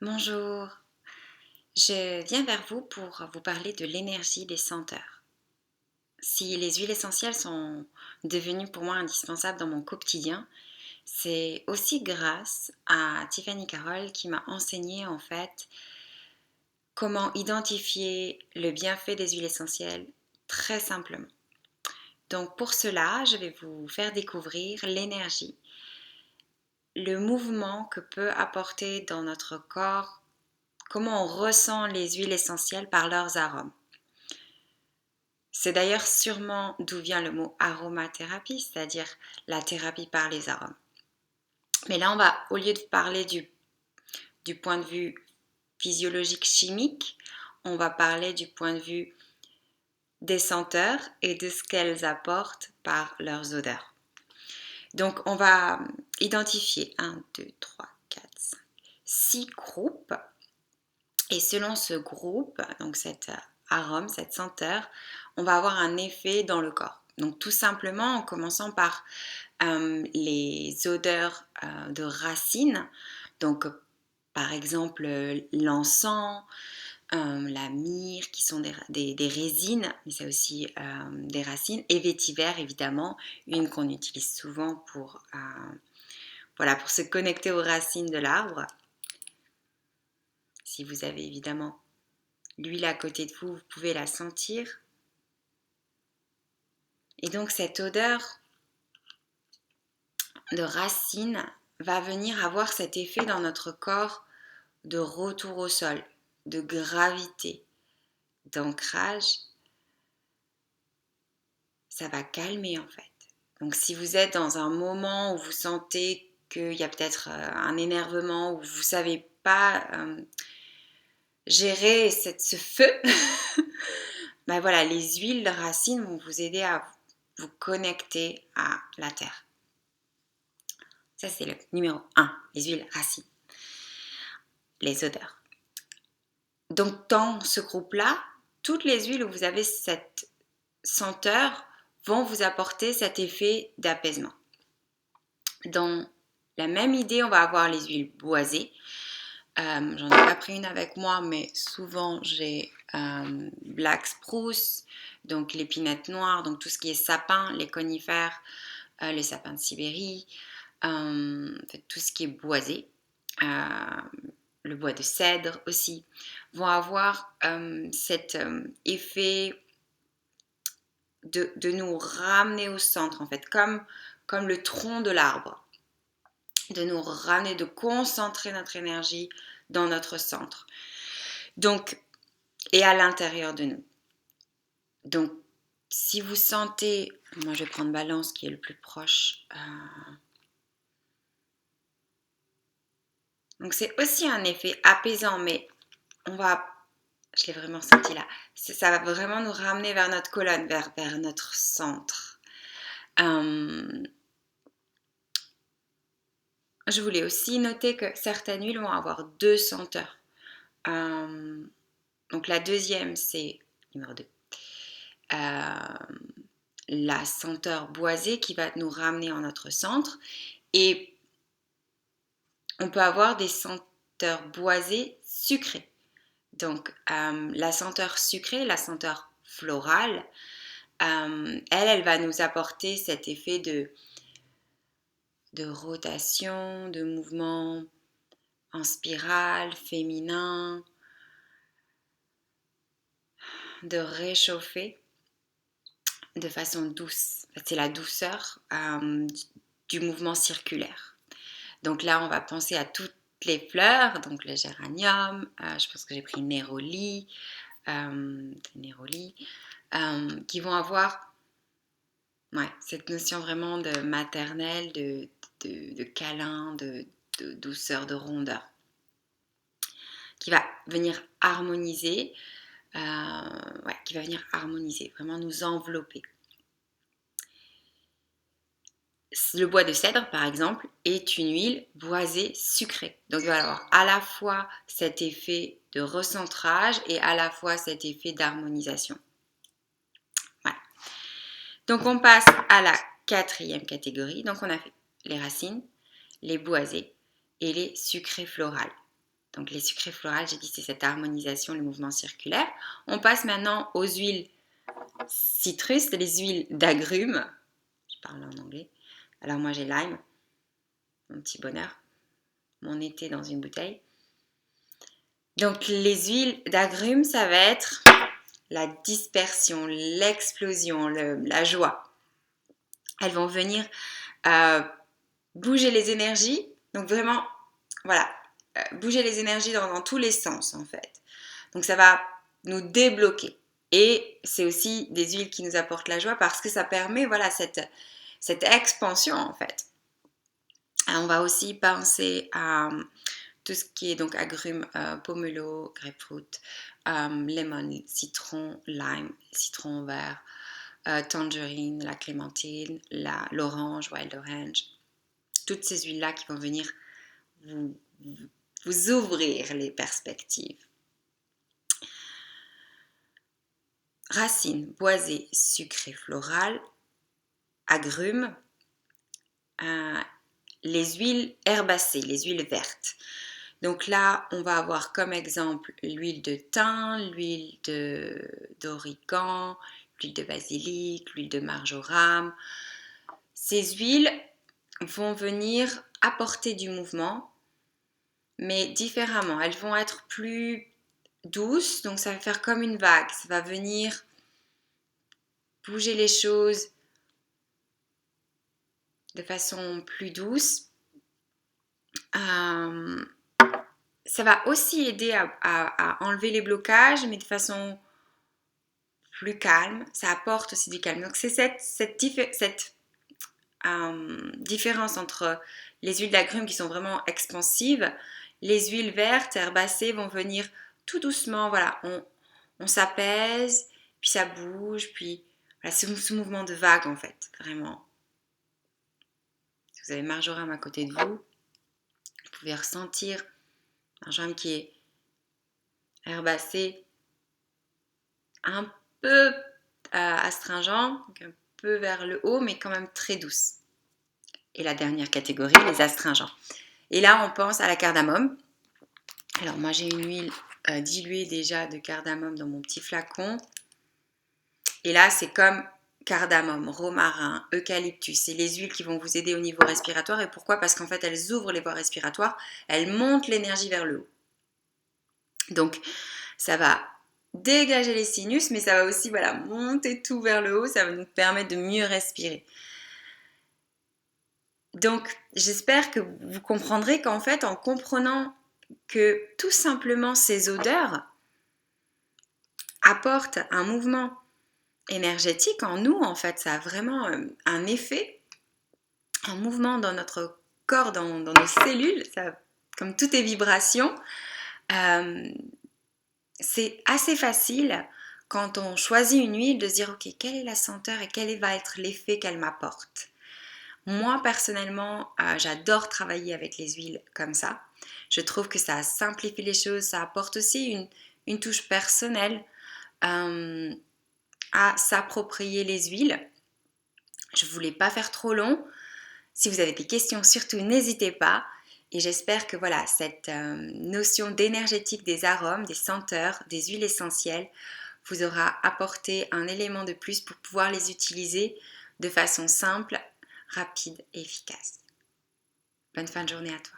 Bonjour, je viens vers vous pour vous parler de l'énergie des senteurs. Si les huiles essentielles sont devenues pour moi indispensables dans mon quotidien, c'est aussi grâce à Tiffany Carroll qui m'a enseigné en fait comment identifier le bienfait des huiles essentielles très simplement. Donc pour cela, je vais vous faire découvrir l'énergie, le mouvement que peut apporter dans notre corps, comment on ressent les huiles essentielles par leurs arômes. C'est d'ailleurs sûrement d'où vient le mot aromathérapie, c'est-à-dire la thérapie par les arômes. Mais là, au lieu de parler du point de vue physiologique chimique, on va parler du point de vue des senteurs et de ce qu'elles apportent par leurs odeurs. Donc, on va identifier 1, 2, 3, 4, 5, 6 groupes. Et selon ce groupe, donc cet arôme, cette senteur, on va avoir un effet dans le corps. Donc tout simplement en commençant par les odeurs de racines. Donc par exemple l'encens, la myrrhe qui sont des résines, mais c'est aussi des racines. Et vétiver évidemment, une qu'on utilise souvent pour se connecter aux racines de l'arbre. Si vous avez évidemment l'huile à côté de vous, vous pouvez la sentir. Et donc cette odeur de racine va venir avoir cet effet dans notre corps de retour au sol, de gravité, d'ancrage. Ça va calmer en fait. Donc si vous êtes dans un moment où vous sentez qu'il y a peut-être un énervement, où vous ne savez pas gérer ce feu, ben voilà, les huiles de racine vont vous aider à vous connecter à la terre. Ça, c'est le numéro 1, les huiles racines, les odeurs. Donc, dans ce groupe-là, toutes les huiles où vous avez cette senteur vont vous apporter cet effet d'apaisement. Dans la même idée, on va avoir les huiles boisées. J'en ai pas pris une avec moi, mais souvent j'ai Black Spruce, donc l'épinette noire, donc tout ce qui est sapin, les conifères, les sapins de Sibérie, tout ce qui est boisé, le bois de cèdre aussi, vont avoir cet effet de nous ramener au centre, en fait, comme le tronc de l'arbre, de nous ramener, de concentrer notre énergie dans notre centre. Donc, et à l'intérieur de nous. Donc, si vous sentez, moi je vais prendre Balance qui est le plus proche. Donc c'est aussi un effet apaisant, mais je l'ai vraiment senti là, ça va vraiment nous ramener vers notre colonne, vers notre centre. Je voulais aussi noter que certaines huiles vont avoir 2 senteurs. Donc la deuxième, c'est numéro 2. La senteur boisée qui va nous ramener en notre centre. Et on peut avoir des senteurs boisées sucrées. Donc la senteur sucrée, la senteur florale, elle va nous apporter cet effet de rotation, de mouvement en spirale, féminin, de réchauffer de façon douce. C'est la douceur du mouvement circulaire. Donc là, on va penser à toutes les fleurs, donc le géranium, je pense que j'ai pris Néroli, qui vont avoir cette notion vraiment de maternelle, de câlin, de douceur, de rondeur, qui va venir harmoniser, vraiment nous envelopper. Le bois de cèdre, par exemple, est une huile boisée sucrée. Donc, il va avoir à la fois cet effet de recentrage et à la fois cet effet d'harmonisation. Voilà. Donc, on passe à la 4e catégorie. Donc, on a fait les racines, les boisées et les sucrés florales. Donc les sucrés florales, j'ai dit, c'est cette harmonisation, le mouvement circulaire. On passe maintenant aux huiles citrus, les huiles d'agrumes. Je parle en anglais. Alors moi j'ai lime, mon petit bonheur, mon été dans une bouteille. Donc les huiles d'agrumes, ça va être la dispersion, l'explosion, la joie. Elles vont venir bouger les énergies. Donc vraiment, voilà, bouger les énergies dans tous les sens en fait. Donc ça va nous débloquer. Et c'est aussi des huiles qui nous apportent la joie parce que ça permet, voilà, cette expansion en fait. Et on va aussi penser à tout ce qui est donc agrumes, pomelo, grapefruit, lemon, citron, lime, citron vert, tangerine, la clémentine, l'orange, wild orange. Toutes ces huiles-là qui vont venir vous ouvrir les perspectives. Racines, boisées, sucrées florales, agrumes, les huiles herbacées, les huiles vertes. Donc là, on va avoir comme exemple l'huile de thym, l'huile d'origan, l'huile de basilic, l'huile de marjoram. Ces huiles vont venir apporter du mouvement, mais différemment. Elles vont être plus douces, donc ça va faire comme une vague. Ça va venir bouger les choses de façon plus douce. Ça va aussi aider à enlever les blocages, mais de façon plus calme. Ça apporte aussi du calme. Donc c'est cette différence entre les huiles d'agrumes qui sont vraiment expansives. Les huiles vertes, herbacées vont venir tout doucement. Voilà, on s'apaise, puis ça bouge, puis voilà, ce mouvement de vague en fait, vraiment. Si vous avez marjoram à côté de vous, vous pouvez ressentir marjoram qui est herbacé, un peu astringent, donc un peu vers le haut, mais quand même très douce. Et la dernière catégorie, les astringents. Et là, on pense à la cardamome. Alors moi, j'ai une huile diluée déjà de cardamome dans mon petit flacon. Et là, c'est comme cardamome, romarin, eucalyptus. C'est les huiles qui vont vous aider au niveau respiratoire. Et pourquoi? Parce qu'en fait, elles ouvrent les voies respiratoires. Elles montent l'énergie vers le haut. Donc, ça va dégager les sinus, mais ça va aussi monter tout vers le haut. Ça va nous permettre de mieux respirer. Donc, j'espère que vous comprendrez qu'en fait, en comprenant que tout simplement ces odeurs apportent un mouvement énergétique en nous, en fait, ça a vraiment un effet, un mouvement dans notre corps, dans nos cellules, ça, comme tout est vibration. C'est assez facile quand on choisit une huile de se dire ok, quelle est la senteur et quel va être l'effet qu'elle m'apporte. Moi personnellement, j'adore travailler avec les huiles comme ça. Je trouve que ça simplifie les choses, ça apporte aussi une touche personnelle à s'approprier les huiles. Je ne voulais pas faire trop long. Si vous avez des questions, surtout n'hésitez pas. Et j'espère que voilà, cette notion d'énergétique des arômes, des senteurs, des huiles essentielles vous aura apporté un élément de plus pour pouvoir les utiliser de façon simple, rapide et efficace. Bonne fin de journée à toi.